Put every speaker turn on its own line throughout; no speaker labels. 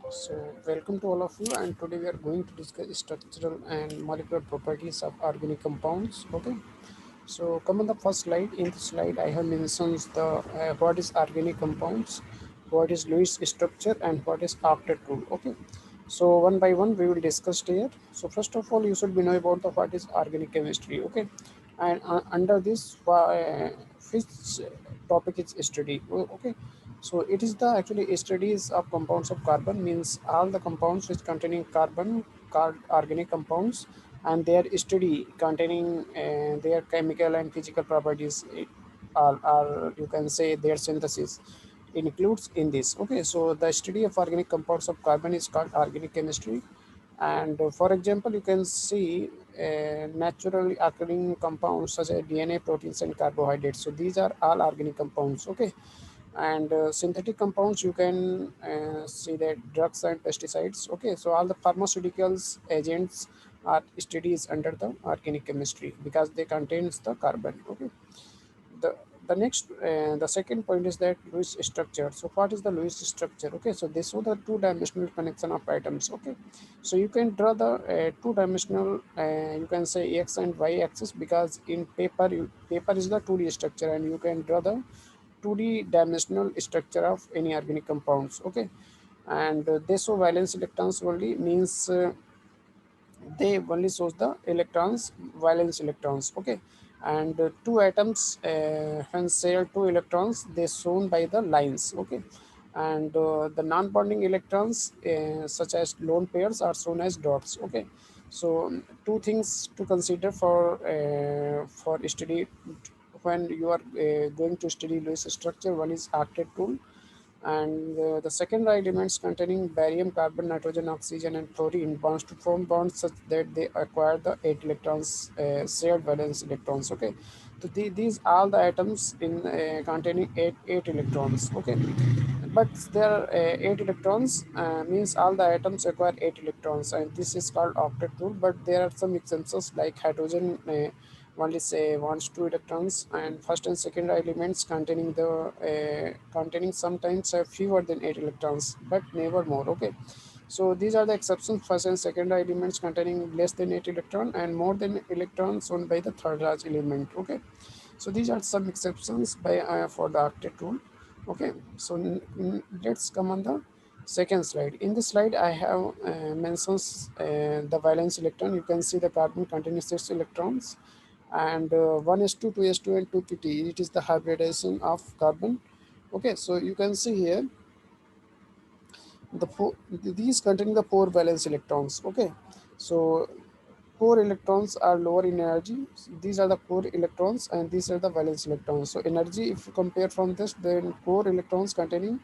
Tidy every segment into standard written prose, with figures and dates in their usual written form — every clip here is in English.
So, welcome to all of you, and today we are going to discuss structural and molecular properties of organic compounds. Okay, so come on the first slide. In the slide, I have mentions the what is organic compounds, what is Lewis structure, and what is octet rule. Okay, so one by one we will discuss here. So first of all, you should be know about the what is organic chemistry. Okay, and under this, which topic is study. Okay, so it is the actually studies of compounds of carbon means all the compounds which containing carbon called organic compounds, and their study containing their chemical and physical properties are you can say their synthesis includes in this. Okay, so the study of organic compounds of carbon is called organic chemistry. And for example, you can see naturally occurring compounds such as DNA, proteins, and carbohydrates. So these are all organic compounds. Okay, and synthetic compounds you can see that drugs and pesticides. Okay, so all the pharmaceuticals agents are studies under the organic chemistry because they contains the carbon. Okay, the the second point is that Lewis structure. So what is the Lewis structure? Okay, so this is the two-dimensional connection of atoms. Okay, so you can draw the two-dimensional you can say x and y axis because in paper is the 2D structure, and you can draw the 2D dimensional structure of any organic compounds. Okay, and they show valence electrons only means they only shows the electrons, valence electrons. Okay, and two atoms when share two electrons they shown by the lines. Okay, and the non-bonding electrons such as lone pairs are shown as dots. Okay, so two things to consider for study when you are going to study Lewis structure. One is octet rule, and the secondary elements containing barium, carbon, nitrogen, oxygen, and fluorine bonds to form bonds such that they acquire the 8 electrons, shared valence electrons. Okay, so these are the atoms in containing eight electrons. Okay, but there are 8 electrons means all the atoms acquire 8 electrons, and this is called octet rule. But there are some examples like hydrogen. Only say wants 2 electrons, and first and second elements containing the containing sometimes have fewer than 8 electrons but never more. Okay, so these are the exceptions: first and second elements containing less than 8 electron and more than electrons shown by the third large element. Okay, so these are some exceptions by for the octet rule. Okay, so let's come on the second slide. In this slide I have mentions the valence electron. You can see the carbon contains 6 electrons, and 1s2, 2s2, and 2p. It is the hybridization of carbon. Okay, so you can see here these containing the 4 valence electrons. Okay, so 4 electrons are lower in energy. These are the core electrons, and these are the valence electrons. So energy, if you compare from this, then core electrons containing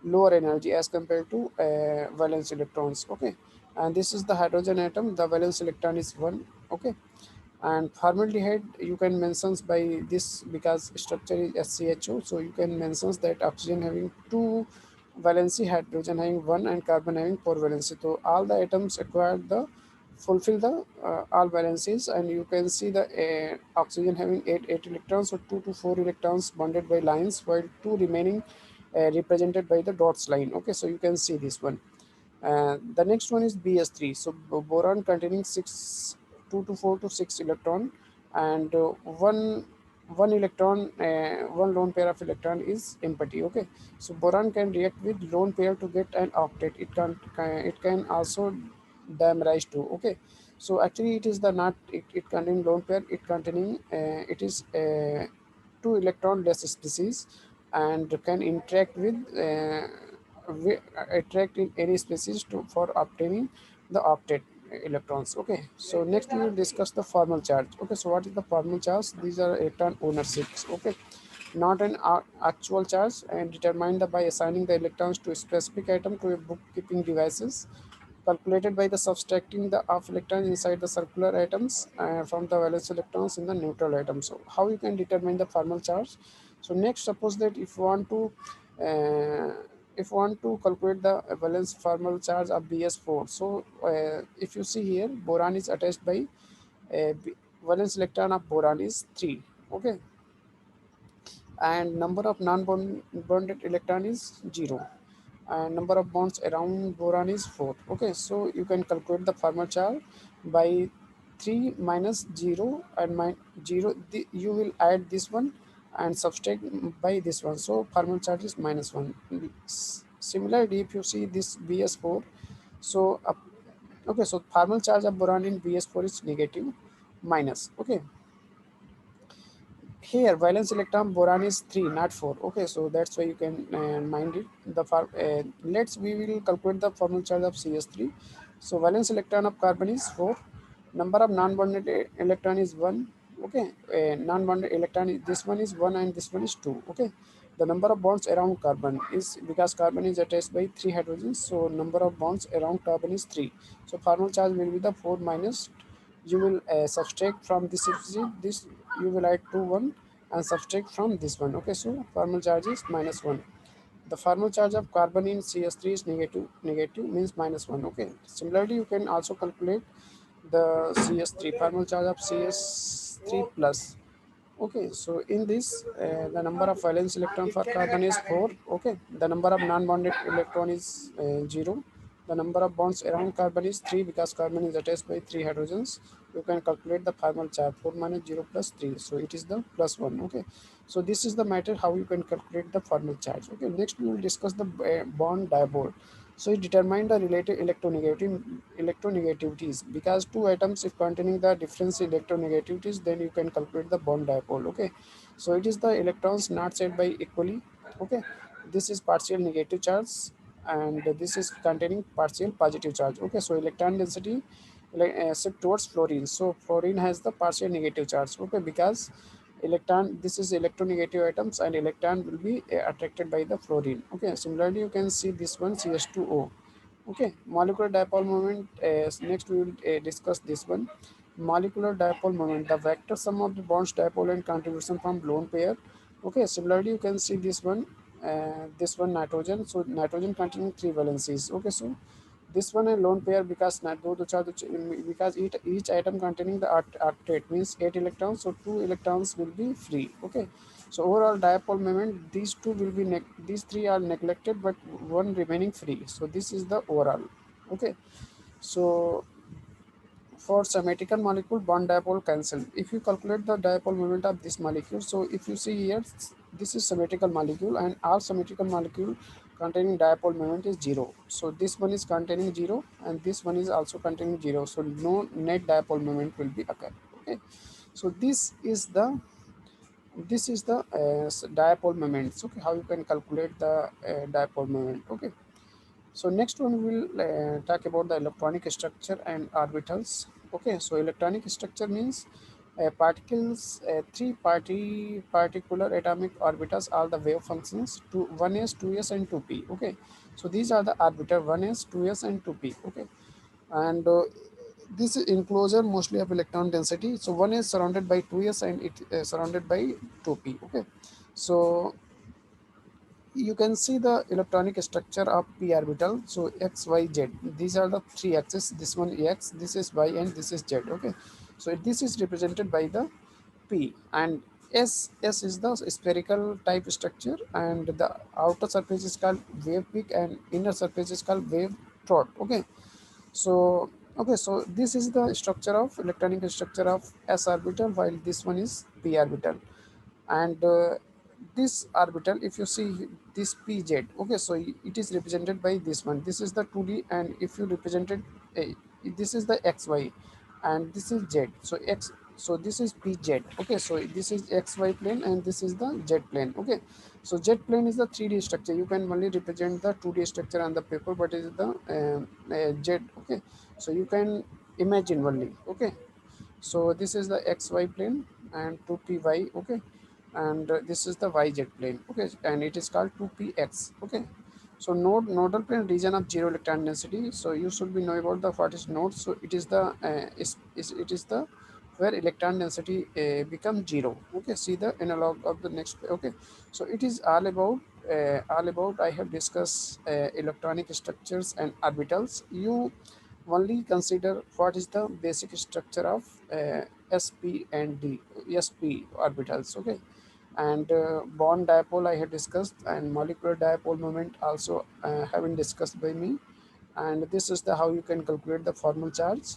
lower energy as compared to valence electrons. Okay, and this is the hydrogen atom. The valence electron is 1. Okay, and formaldehyde you can mentions by this because structure is SCHO. So you can mentions that oxygen having 2 valency, hydrogen having 1, and carbon having 4 valency. So all the atoms acquire the fulfill the all valencies, and you can see the oxygen having 8 electrons, so 2 to 4 electrons bonded by lines, while 2 remaining represented by the dots line. Okay, so you can see this one. The next one is BS3. So boron containing 2 to 4 to 6 electron, and one electron, one lone pair of electron is empty. Okay, so boron can react with lone pair to get an octet. It can also dimerize too. Okay, so actually it is the not it containing lone pair. It containing it is 2 electron less species, and can interact with attract in any species for obtaining the octet electrons. Okay, so next we will discuss the formal charge. Okay, so what is the formal charge? These are electron ownerships. Okay, not an actual charge, and determined by assigning the electrons to a specific atom to a bookkeeping devices, calculated by the subtracting the of electrons inside the circular atoms from the valence electrons in the neutral atom. So how you can determine the formal charge? So next, suppose that uh, if you want to calculate the valence formal charge of BS4. So if you see here, boron is attached by valence electron of boron is 3. Okay, and number of non-bonded electron is 0, and number of bonds around boron is 4. Okay, so you can calculate the formal charge by 3 minus 0 and 0. You will add this one and subtract by this one, so formal charge is minus 1. Similarly, if you see this bs4, so okay, so formal charge of boron in bs4 is negative minus. Okay, here valence electron boron is 3 not 4. Okay, so that's why you can mind it. Let's we will calculate the formal charge of cs3. So valence electron of carbon is 4, number of non-bonded electron is 1. Okay, non-bonded electron this one is 1 and this one is 2. Okay, the number of bonds around carbon is, because carbon is attached by 3 hydrogens, so number of bonds around carbon is 3. So formal charge will be the 4 minus, you will subtract from this, you will add 2 1 and subtract from this one. Okay, so formal charge is minus 1. The formal charge of carbon in cs3 is negative means minus 1. Okay, similarly you can also calculate the cs3 formal charge of cs3 plus. Okay, so in this, the number of valence electron for carbon is 4. Okay, the number of non-bonded electron is 0. The number of bonds around carbon is 3, because carbon is attached by 3 hydrogens. You can calculate the formal charge 4 minus 0 plus 3. So it is the plus 1. Okay, so this is the matter how you can calculate the formal charge. Okay, next we will discuss the bond dipole. So it determine the relative electronegativities, because two atoms if containing the difference electronegativities, then you can calculate the bond dipole. Okay, so it is the electrons not shared by equally. Okay, this is partial negative charge and this is containing partial positive charge. Okay, so electron density shift towards fluorine, so fluorine has the partial negative charge. Okay, because electron, this is electronegative atoms and electron will be attracted by the fluorine. Okay, similarly you can see this one ch2o. Okay, molecular dipole moment, next we will discuss this one. Molecular dipole moment, the vector sum of the bonds dipole and contribution from lone pair. Okay, similarly you can see this one nitrogen, so nitrogen containing 3 valencies. Okay, so this one a lone pair, because not दो दो चार because each item containing the octet means 8 electrons, so 2 electrons will be free. Okay, so overall dipole moment, these two will be these three are neglected but one remaining free, so this is the overall. Okay, so for symmetrical molecule, bond dipole cancel. If you calculate the dipole moment of this molecule, so if you see here, this is symmetrical molecule and all symmetrical molecule containing dipole moment is 0. So this one is containing 0 and this one is also containing 0. So no net dipole moment will be occur. Okay. So this is the dipole moments. Okay, how you can calculate the dipole moment. Okay, so next one we will talk about the electronic structure and orbitals. Okay, so electronic structure means particles, particular atomic orbitals are the wave functions to 1s, 2s, and 2p. Okay, so these are the orbital 1s, 2s, and 2p. Okay, and this is enclosure mostly of electron density. So one is surrounded by 2s and it surrounded by 2p. Okay, so you can see the electronic structure of p orbital. So x, y, z, these are the three axes. This one x, this is y, and this is z. Okay, so this is represented by the p, and s is the spherical type structure, and the outer surface is called wave peak and inner surface is called wave throat. Okay, so okay, so this is the structure of electronic structure of s orbital, while this one is p orbital. And this orbital, if you see this pz, okay, so it is represented by this one. This is the 2D, and if you represented uh, this is the xy and this is z. So x, so this is pz. Okay, so this is xy plane and this is the z plane. Okay, so z plane is the 3D structure. You can only represent the 2D structure on the paper, but it is the z. Okay, so you can imagine only. Okay, so this is the xy plane and 2py. Okay, and this is the yz plane. Okay, and it is called 2px. Okay, so nodal plane, region of zero electron density. So you should be know about the what is node. So it is the it is the where electron density becomes zero. Okay, see the analog of the next. Okay, so it is all about I have discussed electronic structures and orbitals. You only consider what is the basic structure of sp and d, sp orbitals. Okay, and bond dipole I have discussed, and molecular dipole moment also have been discussed by me. And this is the how you can calculate the formal charge.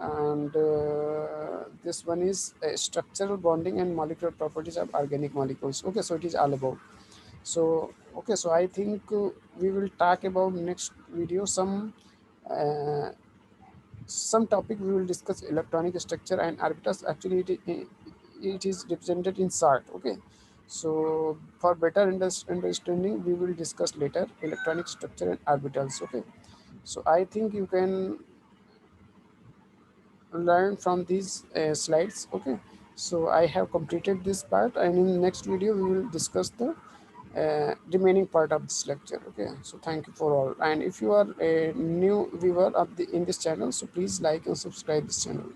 And this one is structural bonding and molecular properties of organic molecules. Okay, so it is all about. So okay, so I think we will talk about next video uh, some topic. We will discuss electronic structure and orbitals. Actually it is represented in chart. Okay, so for better understanding we will discuss later electronic structure and orbitals. Okay, so I think you can learn from these slides. Okay, so I have completed this part, and in next video we will discuss the remaining part of this lecture. Okay, so thank you for all, and if you are a new viewer of the in this channel, so please like and subscribe this channel.